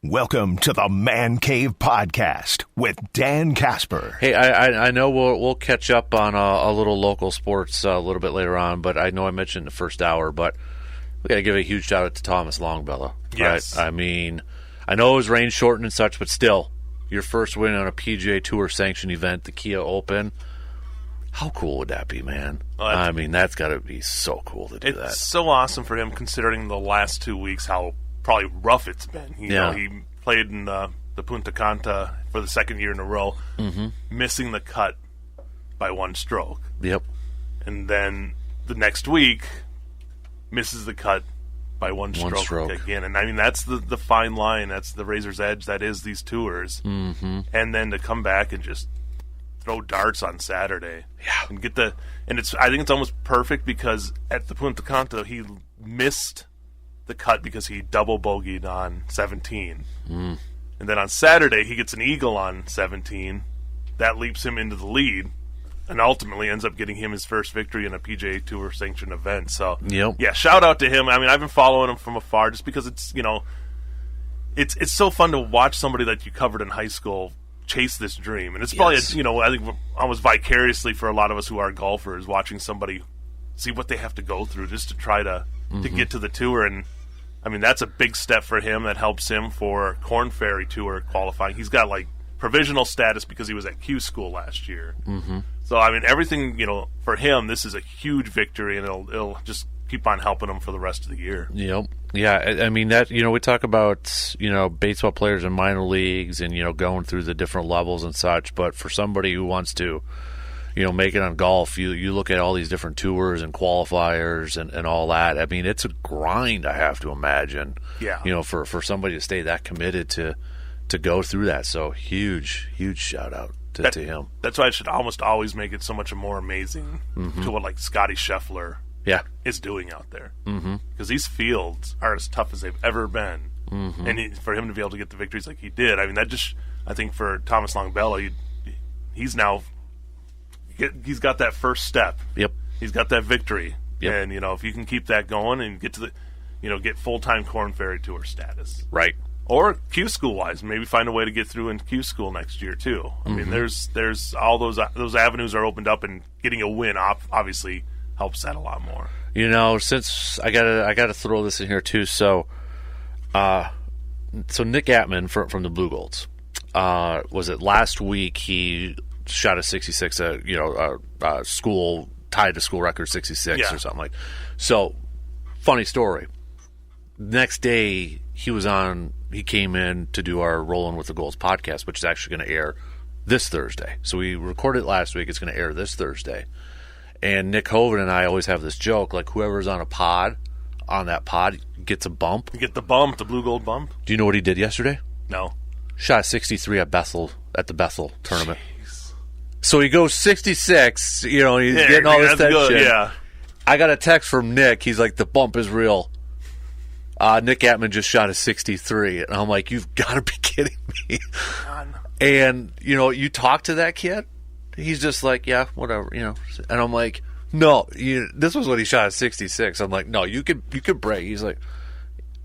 Welcome to the Man Cave Podcast with Dan Casper. Hey, I know we'll catch up on a little local sports a little bit later on, but I know I mentioned the first hour, but we got to give a huge shout out to Thomas Longbella. Yes. Right? I mean, I know it was rain shortened and such, but still, your first win on a PGA Tour sanctioned event, the Kia Open. How cool would that be, man? I mean, that's got to be so cool to do that. It's so awesome for him considering the last 2 weeks, how probably rough it's been. You know, he played in the Punta Cana for the second year in a row, missing the cut by one stroke. Yep. And then the next week, misses the cut by one stroke again. And I mean, that's the fine line. That's the razor's edge that is these tours. Mm-hmm. And then to come back and just throw darts on Saturday. Yeah. And get I think it's almost perfect because at the Punta Cana, he missed the cut because he double bogeyed on 17. And then on Saturday, he gets an eagle on 17. That leaps him into the lead and ultimately ends up getting him his first victory in a PGA Tour sanctioned event. So, yeah, shout out to him. I mean, I've been following him from afar just because it's so fun to watch somebody that you covered in high school chase this dream. And it's probably, I think almost vicariously for a lot of us who are golfers, watching somebody see what they have to go through just to try to get to the tour. And I mean, that's a big step for him that helps him for Korn Ferry Tour qualifying. He's got like provisional status because he was at Q school last year. So I mean, everything, for him, this is a huge victory, and it'll just keep on helping him for the rest of the year. Yep. Yeah, I mean, that, we talk about, baseball players in minor leagues and, going through the different levels and such, but for somebody who wants to, make it on golf, you look at all these different tours and qualifiers and all that. I mean, it's a grind, I have to imagine. Yeah. For somebody to stay that committed to go through that. So huge shout out to him. That's why I should almost always make it so much more amazing to what like Scotty Scheffler is doing out there. Because these fields are as tough as they've ever been. And for him to be able to get the victories like he did, I mean, I think for Thomas Longbella, he's now... He's got that first step. Yep. He's got that victory. Yep. And, if you can keep that going and get to the, get full-time Korn Ferry Tour status. Right. Or Q school-wise, maybe find a way to get through in Q school next year, too. I mean, there's all those avenues are opened up, and getting a win obviously helps that a lot more. Since I gotta throw this in here, too. So Nick Atman from the Blue Golds, was it last week he shot a 66, school tied to school record 66 or something like. So, funny story. Next day he came in to do our Rolling with the Golds podcast, which is actually going to air this Thursday. So we recorded it last week. It's going to air this Thursday. And Nick Hoven and I always have this joke, like whoever's on that pod gets a bump. You get the bump, the Blue Gold bump. Do you know what he did yesterday? No. Shot a 63 at the Bethel tournament. So he goes 66, he's getting all this attention. Good, yeah. I got a text from Nick. He's like, the bump is real. Nick Atman just shot a 63. And I'm like, you've got to be kidding me. And, you talk to that kid, he's just like, yeah, whatever, And I'm like, no, this was when he shot a 66. I'm like, no, you could break. He's like,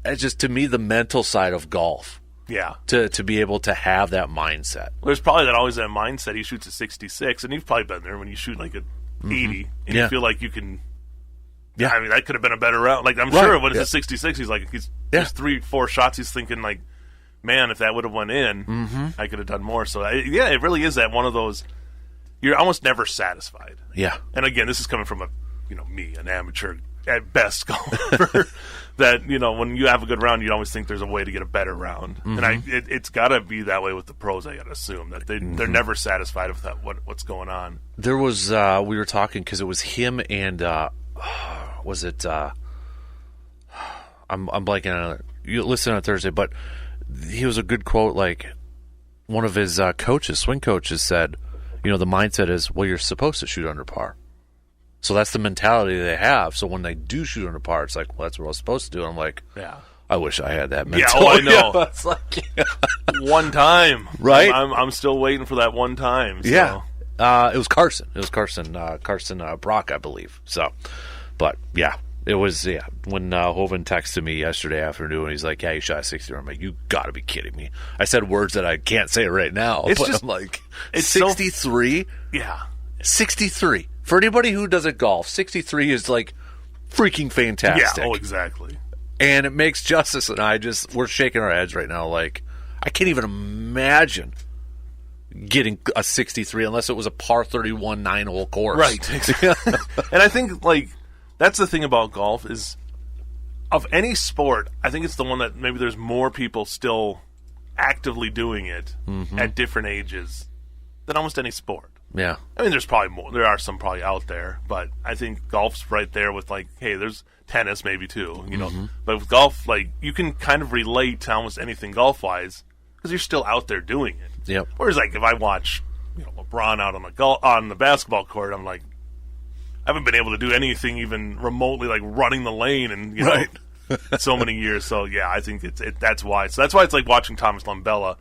it's just, to me, the mental side of golf. Yeah. To be able to have that mindset. Well, there's probably always that mindset. He shoots a 66, and you've probably been there when you shoot like a 80, and you feel like you can. Yeah, I mean, that could have been a better round. Like, I'm sure when it's a 66, he's like, there's 3-4 shots. He's thinking like, man, if that would have went in, I could have done more. So it really is that one of those. You're almost never satisfied. Yeah. And again, this is coming from me, an amateur at best golfer. That when you have a good round, you always think there's a way to get a better round, and it's got to be that way with the pros. I got to assume that they're never saticfied with what's going on. There was we were talking because it was him and was it? I'm blanking on it. You listen on Thursday, but he was a good quote. Like one of his swing coaches said, the mindset is, well, you're supposed to shoot under par. So that's the mentality they have. So when they do shoot under par, it's like, well, that's what I was supposed to do. And I'm like, I wish I had that mentality. Yeah, I know. It's like, one time. Right? I'm still waiting for that one time. So. Yeah. It was Carson. Carson Brock, I believe. So, but yeah, It was, when Hovind texted me yesterday afternoon, he's like, yeah, you shot 63. I'm like, you got to be kidding me. I said words that I can't say right now. I'm like, it's 63? Yeah. 63. For anybody who doesn't golf, 63 is like freaking fantastic. Yeah, exactly. And it makes Justus and I we're shaking our heads right now. Like, I can't even imagine getting a 63 unless it was a par 31 9-hole course. Right. And I think, like, that's the thing about golf is, of any sport, I think it's the one that maybe there's more people still actively doing it at different ages than almost any sport. Yeah. I mean, there's probably more. There are some probably out there, but I think golf's right there with, like, hey, there's tennis maybe too, you know. But with golf, like, you can kind of relate to almost anything golf-wise because you're still out there doing it. Yep. Whereas, like, if I watch, LeBron out on the basketball court, I'm like, I haven't been able to do anything even remotely like running the lane in so many years. So yeah, I think that's why. So that's why it's like watching Thomas Lumbella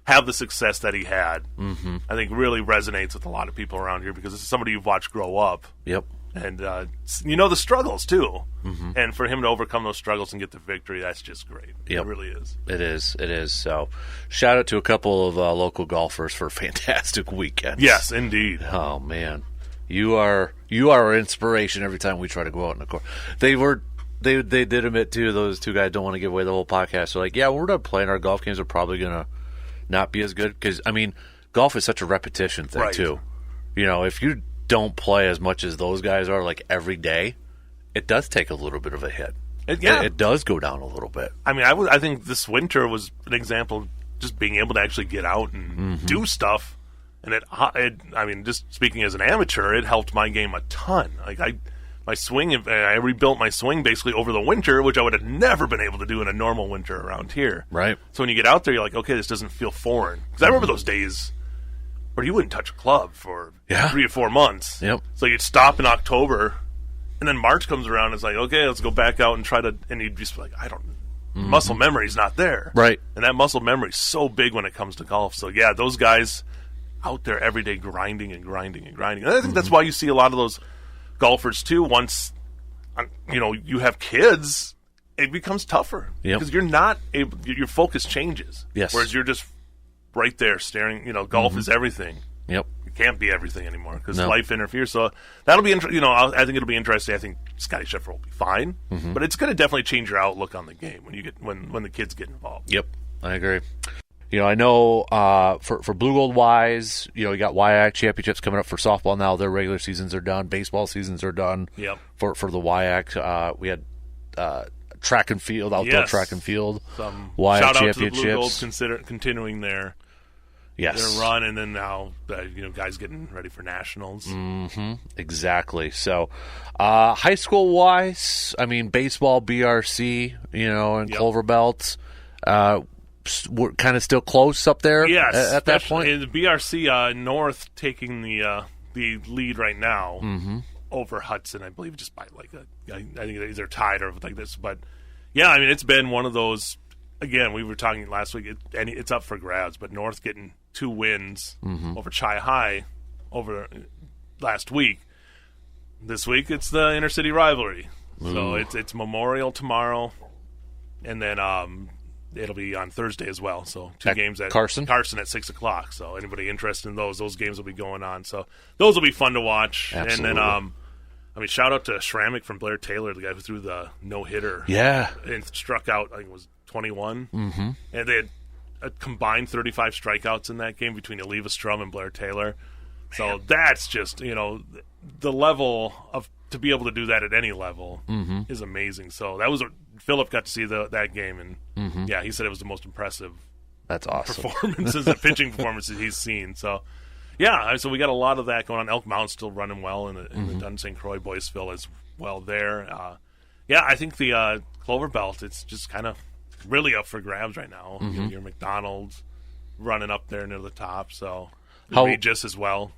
have the success that he had. I think really resonates with a lot of people around here because this is somebody you've watched grow up. Yep. And the struggles too. And for him to overcome those struggles and get the victory, that's just great. Yep. It really is. It is. So shout out to a couple of local golfers for a fantastic weekend. Yes, indeed. Oh man. You are our inspiration every time we try to go out in the court. They did admit too, those two guys don't want to give away the whole podcast. They're like, yeah, we're not playing. Our golf games are probably gonna not be as good because I mean, golf is such a repetition thing too. If you don't play as much as those guys are like every day, it does take a little bit of a hit. It does go down a little bit. I mean, I think this winter was an example of just being able to actually get out and do stuff. And I mean, just speaking as an amateur, it helped my game a ton. Like I rebuilt my swing basically over the winter, which I would have never been able to do in a normal winter around here. Right. So when you get out there, you're like, okay, this doesn't feel foreign. Because I remember those days where you wouldn't touch a club for 3 or 4 months. Yep. So you'd stop in October, and then March comes around, and it's like, okay, let's go back out and try to, and you'd just be like, muscle memory's not there. Right. And that muscle memory's so big when it comes to golf. So yeah, those guys out there every day grinding and grinding and grinding. And I think that's why you see a lot of those golfers too. Once you have kids, it becomes tougher because you're not able. Your focus changes. Yes. Whereas you're just right there staring. Golf is everything. Yep. It can't be everything anymore because life interferes. So that'll be interesting. I think it'll be interesting. I think Scotty Scheffler will be fine, but it's going to definitely change your outlook on the game when the kids get involved. Yep, I agree. I know for Blue Gold wise, you got WEAU championships coming up for softball now. Their regular seasons are done. Baseball seasons are done. Yep. For the WEAU, we had track and field, outdoor track and field. Some WEAU shout out championships. to the Blue Gold continuing their run, and then now guys getting ready for nationals. Exactly. So high school wise, I mean baseball, BRC, and Clover Belts. We're kind of still close up there at that point. The BRC North taking the lead right now over Hudson, I believe, just by I think they're either tied or like this. But yeah, I mean it's been one of those. Again, we were talking last week, and it's up for grabs. But North getting 2 wins over Chi High over last week. This week it's the intercity rivalry, so it's Memorial tomorrow, and then it'll be on Thursday as well. So 2 games at Carson at 6:00. So anybody interested in those games will be going on. So those will be fun to watch. Absolutely. And then shout out to Schrammick from Blair Taylor, the guy who threw the no-hitter. Yeah. And struck out, I think it was 21. And they had a combined 35 strikeouts in that game between Eliva Strum and Blair Taylor. So that's just, the level of to be able to do that at any level is amazing. So that was Philip got to see that game, and he said it was the most impressive. That's awesome. Pitching performances he's seen. So so we got a lot of that going on. Elk Mountain still running well in the Dunn St. Croix Boyceville as well there. I think the Clover Belt, it's just kind of really up for grabs right now. Your McDonald's running up there near the top, so Regis as well.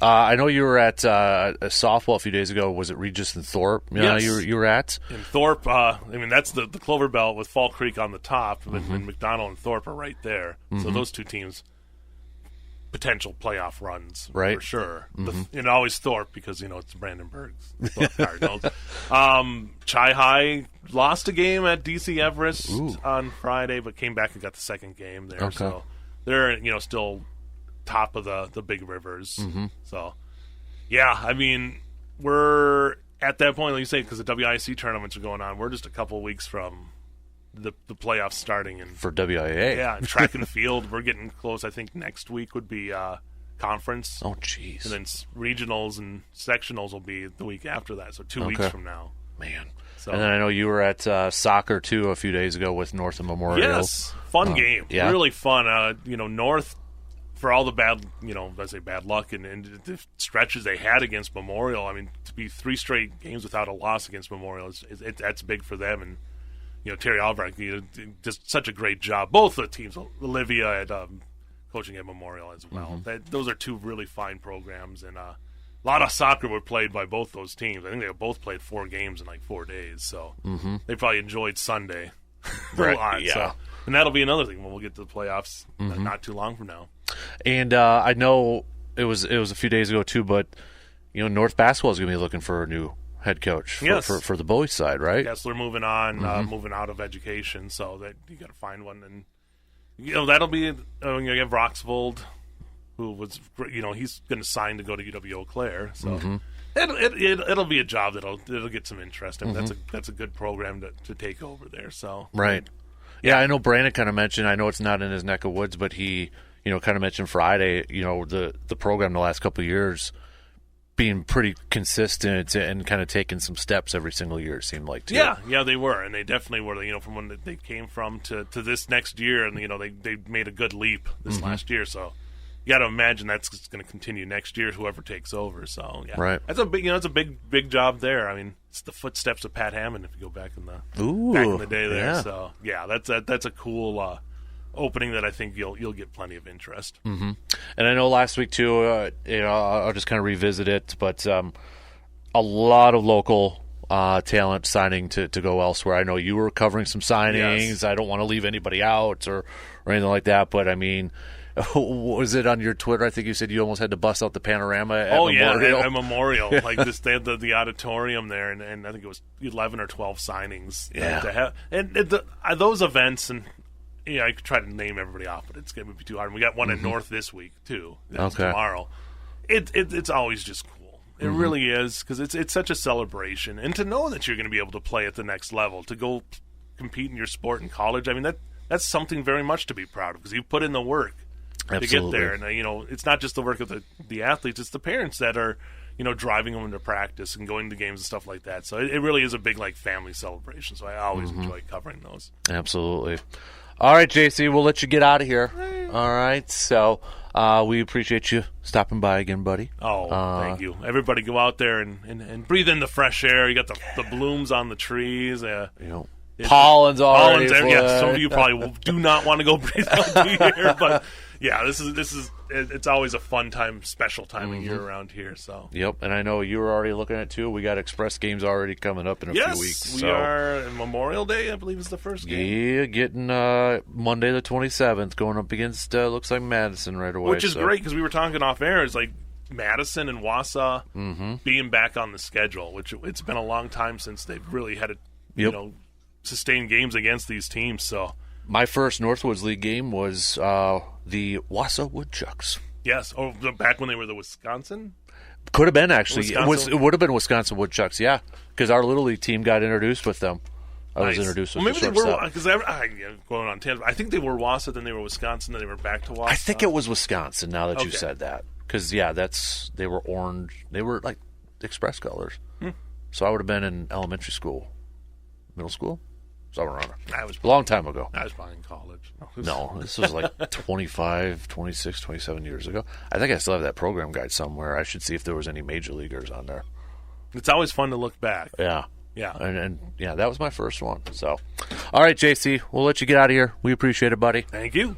I know you were at a softball a few days ago. Was it Regis and Thorpe? Yes. You were at? In Thorpe, that's the Clover Belt with Fall Creek on the top, and McDonald and Thorpe are right there. So those 2 teams potential playoff runs, right? For sure. Mm-hmm. And always Thorpe because it's Brandenburg's Cardinals. Chi High lost a game at DC Everest on Friday, but came back and got the second game there. Okay. So they're still top of the big rivers. Mm-hmm. So yeah, I mean we're at that point, like you say, because the WIC tournaments are going on. We're just a couple of weeks from the playoffs starting, and for WIA. Yeah, and track and field, we're getting close. I think next week would be conference. Oh, jeez. And then regionals and sectionals will be the week after that, so 2 weeks from now. Man. So, and then I know you were at soccer, too, a few days ago with North and Memorial. Yes, fun game. Yeah. Really fun. North, for all the bad, I say bad luck and the stretches they had against Memorial, I mean, to be 3 straight games without a loss against Memorial, that's big for them. And Terry Albrecht did just such a great job. Both the teams, Olivia at coaching at Memorial as well. Mm-hmm. Those are 2 really fine programs, and a lot of soccer were played by both those teams. I think they both played 4 games in like 4 days, so they probably enjoyed Sunday a lot. Yeah. So. And that'll be another thing when we'll get to the playoffs not too long from now. And I know it was a few days ago too, but North basketball is going to be looking for a new head coach for the boys side, right? Yes, they're moving on, moving out of education, so that you got to find one, and that'll be you have Roxvold, who was he's going to sign to go to UW Eau Claire, so it'll be a job it'll get some interest. I mean, that's a good program to take over there. So right, yeah, I know Brandon kind of mentioned. I know it's not in his neck of woods, but he kind of mentioned Friday. The program the last couple of years being pretty consistent and kind of taking some steps every single year, it seemed like, too. Yeah, they were, and they definitely were. From when they came from to this next year, and they made a good leap this last year. So you got to imagine that's going to continue next year, whoever takes over. So yeah, right. That's a big, it's a big job there. I mean, it's the footsteps of Pat Hammond if you go back in the day there. Yeah. So yeah, that's a cool opening that I think you'll get plenty of interest. Mm-hmm. And I know last week too, I'll just kind of revisit it, but a lot of local talent signing to go elsewhere. I know you were covering some signings. Yes. I don't want to leave anybody out or anything like that, but I mean, was it on your Twitter? I think you said you almost had to bust out the panorama at Memorial. Yeah, at Memorial. Like this, they had the auditorium there, and I think it was 11 or 12 signings. Yeah. To have, and those events, and I could try to name everybody off, but it's going to be too hard. And we got one at North this week too. Tomorrow. It's always just cool. It really is, because it's such a celebration, and to know that you're going to be able to play at the next level, to go compete in your sport in college. I mean that's something very much to be proud of, because you put in the work. Absolutely. To get there, and it's not just the work of the athletes; it's the parents that are, driving them into practice and going to games and stuff like that. So it really is a big family celebration. So I always enjoy covering those. Absolutely. All right, JC, we'll let you get out of here. All right, so we appreciate you stopping by again, buddy. Oh, thank you. Everybody go out there and breathe in the fresh air. You got the blooms on the trees. Pollen's already. Yeah, some of you probably do not want to go breathe out the air, but yeah, this is it's always a fun time, special time of year around here. So yep, and I know you were already looking at it too. We got Express games already coming up in a few weeks. Yes, we are. Memorial Day, I believe, is the first game. Yeah, getting Monday the 27th, going up against looks like Madison right away, which is great, because we were talking off air. It's like Madison and Wausau being back on the schedule, which it's been a long time since they've really had sustained games against these teams. So my first Northwoods League game was the Wausau Woodchucks. Yes, back when they were the Wisconsin? Could have been, actually. It would have been Wisconsin Woodchucks, yeah, because our Little League team got introduced with them. I was introduced with maybe they were, because going on tangent, I think they were Wausau, then they were Wisconsin, then they were back to Wausau. I think it was Wisconsin, now that you said that, because they were orange. They were like Express colors. So I would have been in elementary school, middle school. Somewhere around there. A long time ago. I was probably in college. No, this was like 26, 27 years ago. I think I still have that program guide somewhere. I should see if there was any major leaguers on there. It's always fun to look back. Yeah. Yeah. And that was my first one. So, all right, JC, we'll let you get out of here. We appreciate it, buddy. Thank you.